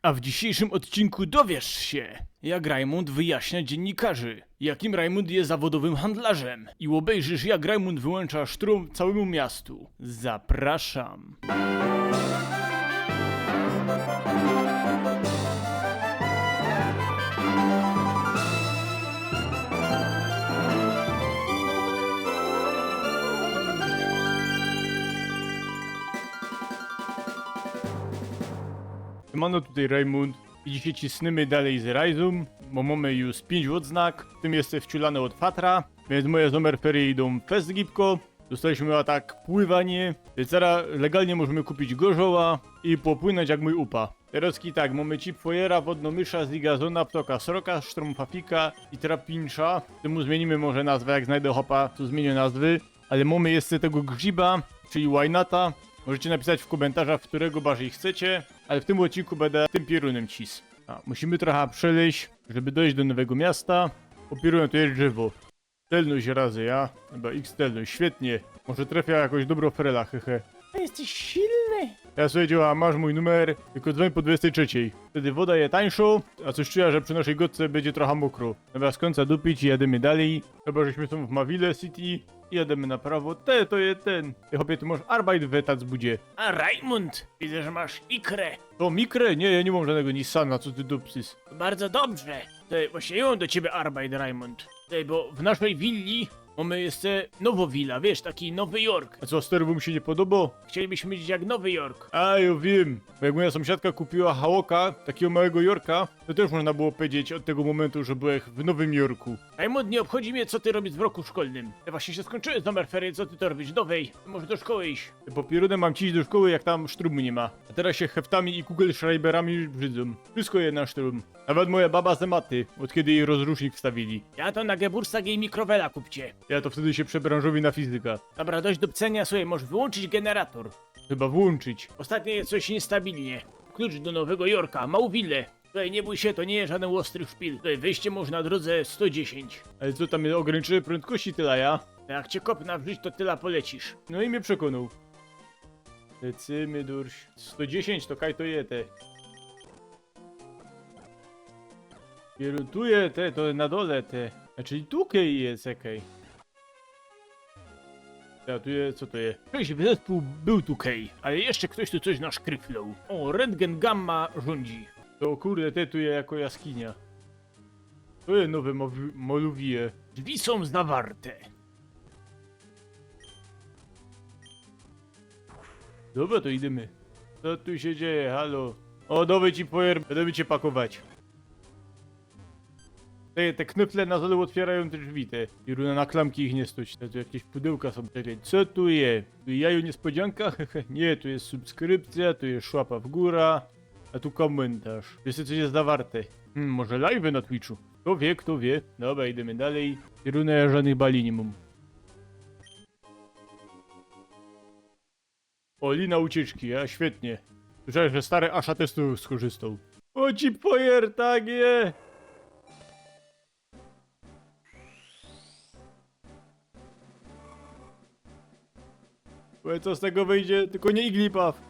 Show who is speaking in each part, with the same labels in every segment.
Speaker 1: A w dzisiejszym odcinku dowiesz się, jak Rajmund wyjaśnia dziennikarzy, jakim Rajmund jest zawodowym handlarzem i obejrzysz, jak Rajmund wyłącza sztrum całemu miastu. Zapraszam. Mano tutaj Rajmund i dzisiaj cisnymy dalej z Rajzum, bo mamy już 5 odznak, w tym jest wciulane od Fatra, więc moje zomerfery idą fest gibko, dostaliśmy atak pływanie, więc teraz legalnie możemy kupić gorzoła i popłynąć jak mój upa. Teraz tak, mamy chip Foyera, wodnomysza, zigazona, ptoka sroka, sztrumfafika i trapincza, temu zmienimy może nazwę, jak znajdę hopa, to zmienię nazwy, ale mamy jeszcze tego grzyba, czyli łajnata. Możecie napisać w komentarzach, w którego bardziej chcecie, ale w tym odcinku będę tym pierunem cis. Musimy trochę przeleźć, żeby dojść do nowego miasta. Po pierunem to jest drzewo. Telność razy, ja? Chyba x telność, świetnie. Może trafia jakoś dobro frela, hehe. Jesteś silny. Ja słuchajcie, a masz mój numer, tylko dzwoń po 23. Wtedy woda jest tańsza, a coś czuję, że przy naszej gotce będzie trochę mokro. Dobra, z końca dupić i jademy dalej. Chyba, żeśmy są w Mavile City i jademy na prawo. To jest ten. Ty chłopie, ty możesz Arbeit wetać budzie.
Speaker 2: A Rajmund, widzę, że masz ikrę.
Speaker 1: To mikrę? Nie, ja nie mam żadnego Nissana, co ty dupsys.
Speaker 2: Bardzo dobrze. To właśnie ją do ciebie Arbeit, Rajmund. Bo w naszej willi mamy jeszcze nowo willa, wiesz, taki Nowy Jork.
Speaker 1: A co, sterwom się nie podoba?
Speaker 2: Chcielibyśmy mieć jak Nowy Jork.
Speaker 1: A, ja wiem. Bo jak moja sąsiadka kupiła hałoka, takiego małego Jorka, to też można było powiedzieć od tego momentu, że byłeś w Nowym Jorku.
Speaker 2: Rajmund, nie obchodzi mnie, co ty robisz w roku szkolnym. Ja właśnie się skończyłem z numerfery, co ty to robisz? Dowej, może do szkoły iść.
Speaker 1: Po pierunem mam ci iść do szkoły, jak tam sztrumu nie ma. A teraz się heftami i kugelschreiberami brzydzą. Wszystko jedna sztrum. Nawet moja baba z maty, od kiedy jej rozrusznik wstawili.
Speaker 2: Ja to na Geburstag jej mikrowela kupcie.
Speaker 1: Ja to wtedy się przebranżowi na fizyka.
Speaker 2: Dobra, dość do pcenia, słuchaj, możesz wyłączyć generator.
Speaker 1: Chyba włączyć.
Speaker 2: Ostatnio jest coś niestabilnie. Klucz do Nowego Jorka, małą willę. Tutaj nie bój się, to nie jest żaden ostry szpil. Tutaj wyjście można na drodze 110.
Speaker 1: Ale co tam jest ograniczone prędkości tyle ja?
Speaker 2: Jak cię kopna w żyć, to tyle polecisz.
Speaker 1: No i mnie przekonał. Lecymy durś. 110 to kaj to je te. Kieruntuję te, to na dole te. Czyli tukej jest, okej. Ja tu jest, co to jest?
Speaker 2: Cześć, zespół był tukej, ale jeszcze ktoś tu coś naszkryflął. O, Rentgen Gamma rządzi.
Speaker 1: To kurde, te tu jest jako jaskinia. To jest nowe moluwie.
Speaker 2: Drzwi są zawarte.
Speaker 1: Dobra, to idziemy. Co tu się dzieje, halo? O, dawaj ci pojer, będę cię pakować. Te knöfle na dole otwierają te drzwi, te. I runa na klamki ich nie stoć. Tu jakieś pudełka są. Czekaj, co tu jest? Tu jaju niespodzianka? Hehe, nie, tu jest subskrypcja, tu jest szłapa w góra. A tu komentarz. Wiesz, coś jest zawarte. Może live na Twitchu? Kto wie, kto wie. Dobra, idziemy dalej. I runa ja żadnych bali nie mam. O, lina ucieczki, a świetnie. Słyszałem, że stary Asha też tu skorzystał. O ci pojer, tak je! Bo co z tego wyjdzie? Tylko nie Iglipaw.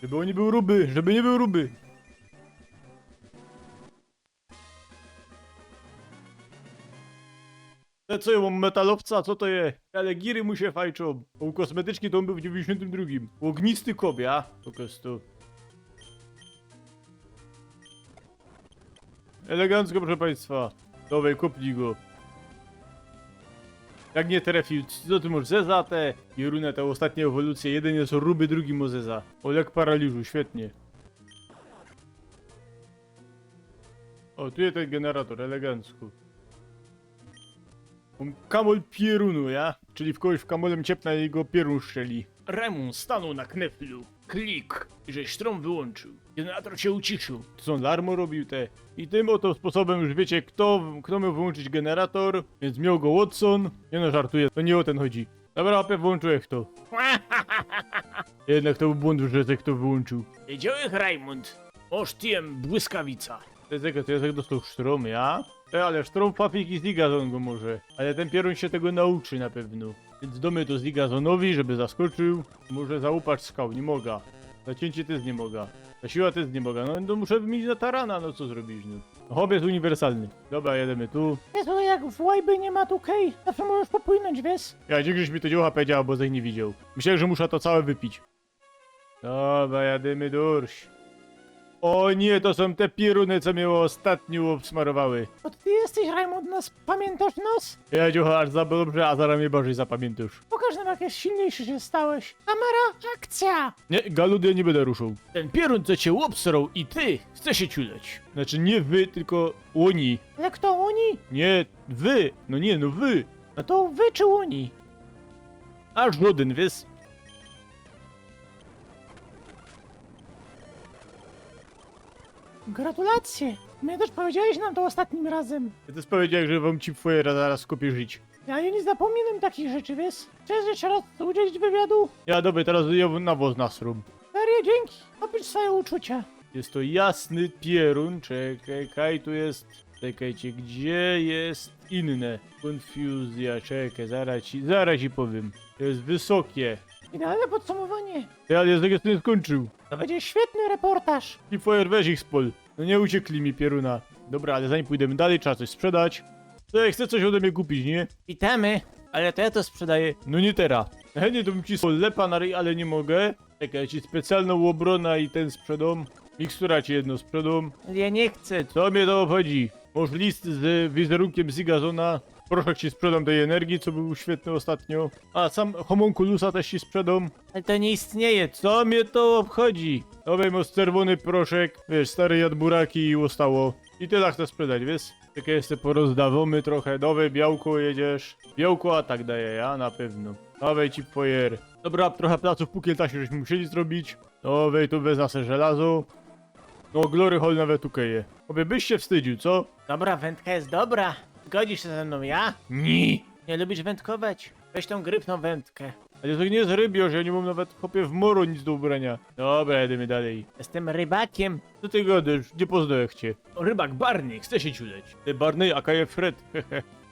Speaker 1: Żeby on nie był ruby, żeby nie był ruby. Ale co ja mam metalowca? Co to jest? Ale giry mu się fajczą. U kosmetyczki to on był w 92. Ognisty kobia. Po prostu. Elegancko, proszę państwa. Dawaj, kopnij go. Jak nie trafił, co ty masz? Zeza te. Jeruna, te ostatnie ewolucje. Jeden jest ruby, drugi Mozeza. O, lek paraliżu, świetnie. O, tu jest ten generator, elegancko. Mam kamol pierunu, ja? Czyli w kogoś w kamolem ciepna jego pierun strzeli.
Speaker 2: Rajmund stanął na kneflu. Klik. I żeś strom wyłączył. Generator się uciszył.
Speaker 1: To co on larmo robił te. I tym oto sposobem już wiecie kto miał wyłączyć generator. Więc miał go Watson. Nie no, żartuję, to nie o ten chodzi. Dobra, opie włączyłeś to. Jednak to był błąd, że kto wyłączył.
Speaker 2: Wiedziałeś, Rajmund? Osztiem błyskawica.
Speaker 1: To jest jak dostał sztrom, ja? Ale sztrom, papik i zigazon go może. Ale ten pierun się tego nauczy na pewno. Więc domy to Zigazonowi, żeby zaskoczył. Może zaupacz skał, nie mogę. Zacięcie też nie mogę. Ta siła też nie mogę. No to muszę mieć na tarana, no co zrobić, no. Hobby jest uniwersalny. Dobra, jedziemy tu.
Speaker 3: Jezu, jak w łajby nie ma tu kej, zawsze możesz popłynąć, wiesz?
Speaker 1: Ja, dzięki, że mi to dzioła powiedziała, bo ich nie widział. Myślałem, że muszę to całe wypić. Dobra, jadymy dorś. O nie, to są te pieruny, co mnie ostatnio obsmarowały.
Speaker 3: Bo ty jesteś, Raymond, nas pamiętasz nas?
Speaker 1: Ja dziocha aż za dobrze, a zaraz mnie bardziej zapamiętasz.
Speaker 3: Pokaż nam, jak jest silniejszy się stałeś. Kamera, akcja!
Speaker 1: Nie, galudy nie będę ruszał.
Speaker 2: Ten pierun, co cię obsrał i ty chce się ciuleć.
Speaker 1: Znaczy nie wy, tylko oni.
Speaker 3: Ale kto oni?
Speaker 1: Nie, wy. No nie, no wy.
Speaker 3: No to wy czy oni?
Speaker 1: Aż żaden, wiesz?
Speaker 3: Gratulacje! My też powiedziałeś nam to ostatnim razem.
Speaker 1: Ja też powiedziałem, że wam ci twoje zaraz kupię żyć.
Speaker 3: Ja nie zapominam takich rzeczy, wiesz? Chcesz jeszcze raz udzielić wywiadu?
Speaker 1: Ja dobra, teraz ja nawóz nasrum.
Speaker 3: Serio, dzięki. Opisz swoje uczucia.
Speaker 1: Jest to jasny pierun, czekaj, tu jest... Czekajcie, gdzie jest inne? Konfuzja, czekaj, zaraz ci powiem. To jest wysokie.
Speaker 3: Idealne podsumowanie.
Speaker 1: Ja jeszcze nie skończył.
Speaker 3: To będzie świetny reportaż.
Speaker 1: I fire weź ich z pol. No nie uciekli mi pieruna. Dobra, ale zanim pójdziemy dalej, trzeba coś sprzedać. To ja chcę coś ode mnie kupić, nie?
Speaker 2: Witamy, ale to ja to sprzedaję.
Speaker 1: No nie teraz. Chętnie to bym ci lepa na ryj, ale nie mogę. Czekaj, ci specjalną obrona i ten sprzedam. Mikstura ci jedno sprzedam.
Speaker 2: Ja nie chcę.
Speaker 1: Co mnie to obchodzi? Masz list z wizerunkiem Zigazona. Proszę ci sprzedam tej energii, co był świetny ostatnio. A sam homunculusa też ci sprzedam.
Speaker 2: Ale to nie istnieje.
Speaker 1: Co mnie to obchodzi? Dawaj masz czerwony proszek, wiesz, stare jadburaki i ustało. I tyle chcę sprzedać, wiesz? Takie jeszcze porozdawamy trochę. Nowe białko jedziesz. Białko a tak daje, ja na pewno. Dawaj ci pojer. Dobra, trochę placów pukieltasie żeśmy musieli zrobić. Dawaj tu wezmę se żelazo. No, Glory Hall nawet tu keje. Obie byś się wstydził, co?
Speaker 2: Dobra, wędka jest dobra. Zgodzisz się ze mną, ja?
Speaker 1: Nie.
Speaker 2: Nie lubisz wędkować? Weź tą grypną wędkę.
Speaker 1: Ale to nie jest rybio, że ja nie mam nawet chopie w moro nic do ubrania. Dobra, jedziemy dalej.
Speaker 2: Jestem rybakiem.
Speaker 1: Co ty gadasz? Nie poznaję cię.
Speaker 2: O, rybak Barney, chce się ciuleć.
Speaker 1: Ty Barney, a kaje Fred.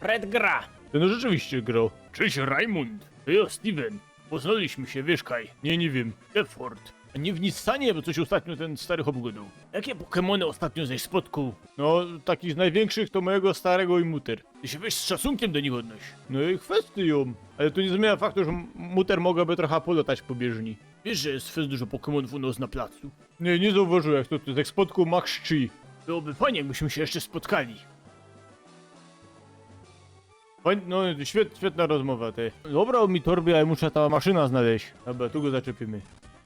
Speaker 2: Fred gra.
Speaker 1: No rzeczywiście gro.
Speaker 2: Cześć, Raymond. To ja, Steven. Poznaliśmy się, wiesz kaj.
Speaker 1: Nie wiem.
Speaker 2: Effort.
Speaker 1: A nie w Nissanie, bo coś ostatnio ten stary hop gadał.
Speaker 2: Jakie Pokemony ostatnio żeś spotkał?
Speaker 1: No, takich z największych to mojego starego i muter.
Speaker 2: Ty się weź z szacunkiem do nich odnoś.
Speaker 1: No i kwestią. Ale to nie zmienia faktu, że muter mogłaby trochę polotać po bieżni.
Speaker 2: Wiesz, że jest fest dużo Pokemonów u nas na placu.
Speaker 1: Nie zauważyłem, jak to jak spotkał Max Chi.
Speaker 2: Byłoby fajnie, jakbyśmy się jeszcze spotkali.
Speaker 1: No, świetna rozmowa, ty. Dobra, mi torby, ale muszę ta maszyna znaleźć. Dobra, tu go zaczepimy.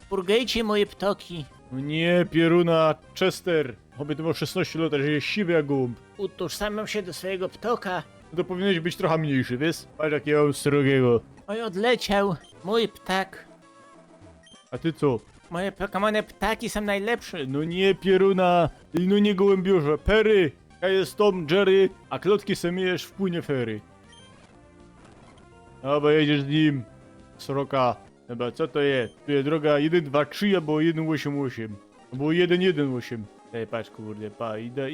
Speaker 2: Purgajcie moje ptoki.
Speaker 1: No nie, pieruna, Chester. Obie to ma 16 lat, że jest siwy jak gołąb.
Speaker 2: Utożsamiam się do swojego ptoka.
Speaker 1: No to powinieneś być trochę mniejszy, wiesz? Patrz jakiego srogiego.
Speaker 2: Oj, odleciał. Mój ptak.
Speaker 1: A ty co?
Speaker 2: Moje Pokemony ptaki są najlepsze.
Speaker 1: No nie, pieruna, no nie gołębiorze. Perry, ja jest Tom, Jerry, a klotki se myjesz w płynie fery. Dobra, jedziesz z nim. Sroka. Dobra, co to jest? Tu jest droga 1, 2, 3 albo 1, 8, 8. Albo 1, 1, 8. Ej, patrz kurde, idę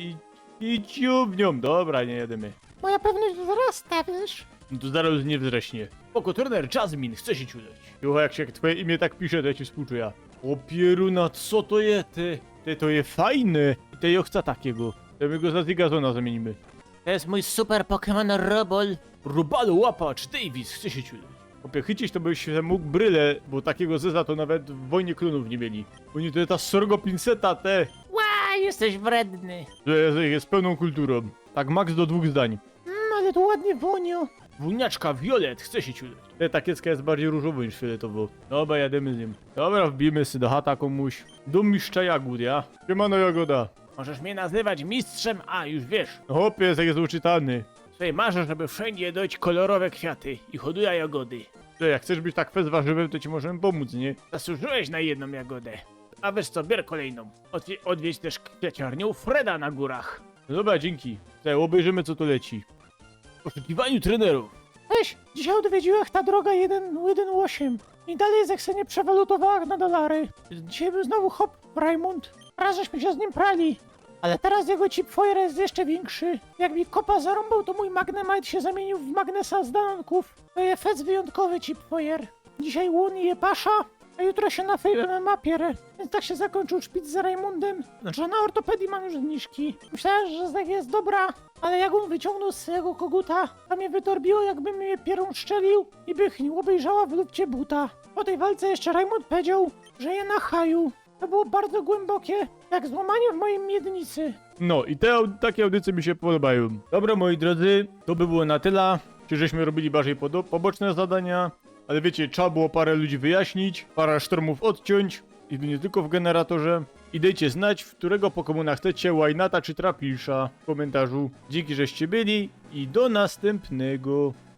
Speaker 1: i ciubnią. Dobra, nie jedziemy.
Speaker 3: Moja pewność wzrasta, wiesz?
Speaker 1: No to zaraz nie wzrośnie.
Speaker 2: Spoko, trener Jasmine, chce się ciuleć.
Speaker 1: Jucha, jak się twoje imię tak pisze, to ja ci współczuję. O pieruna, co to jest, ty? Ty, to jest fajne. I ty chce takiego. To my go za Zigazona zamienimy.
Speaker 2: To jest mój super Pokemon Robol.
Speaker 1: Robalo, łapacz, Davis, chce się ciuleć. Opie, chycić to byś się mógł bryle, bo takiego zeza to nawet w Wojnie Klonów nie mieli. Oni to jest ta sorgo pinceta, te.
Speaker 2: Ła, jesteś wredny.
Speaker 1: Że jest pełną kulturą. Tak, max do 2 zdań.
Speaker 3: Ale tu ładnie woniu.
Speaker 2: Wuniaczka Violet, chce się ciuleć.
Speaker 1: Te takiecka jest bardziej różowy niż fioletowo. Dobra, jademy z nim. Dobra, wbijmy sy do chata komuś. Do mistrza jagód, ja? Siemano Jagoda.
Speaker 2: Możesz mnie nazywać mistrzem, a już wiesz.
Speaker 1: Chłopie, jest uczytany.
Speaker 2: Słuchaj, marzę, żeby wszędzie dać kolorowe kwiaty i hoduja jagody.
Speaker 1: To jak chcesz być tak fest warzywem, to ci możemy pomóc, nie?
Speaker 2: Zasłużyłeś na jedną jagodę. A wiesz co, bier kolejną. Odwiedź też kwiaciarnię u Freda na górach.
Speaker 1: No dobra, dzięki. Tutaj obejrzymy co tu leci.
Speaker 2: W poszukiwaniu trenerów.
Speaker 3: Weź, dzisiaj odwiedziłech ta droga 118 i dalej jak się nie przewalutowała na dolary. Dzisiaj był znowu hop, Raymond. Raz żeśmy się z nim prali. Ale teraz jego chipfoyer jest jeszcze większy. Jak mi kopa zarąbał, to mój Magnemite się zamienił w Magnesa z Danonków. To jest fec wyjątkowy chipfoyer. Dzisiaj łoni je pasza, a jutro się na Fame MMA pierę. Więc tak się zakończył szpic z Raymondem, że na ortopedii mam już zniżki. Myślałem, że tak jest dobra, ale jak on wyciągnął z swojego koguta, a mnie wytorbiło, jakby mnie pierą szczelił i by obejrzała w lufcie buta. Po tej walce jeszcze Raymond powiedział, że je na haju. To było bardzo głębokie, jak złamanie w mojej miednicy.
Speaker 1: No i takie audycje mi się podobają. Dobra, moi drodzy, to by było na tyle. Czy żeśmy robili bardziej poboczne zadania, ale wiecie, trzeba było parę ludzi wyjaśnić, parę sztormów odciąć i nie tylko w generatorze. I dajcie znać, w którego Pokemona chcecie, Łajnata czy Trapisza w komentarzu. Dzięki, żeście byli i do następnego.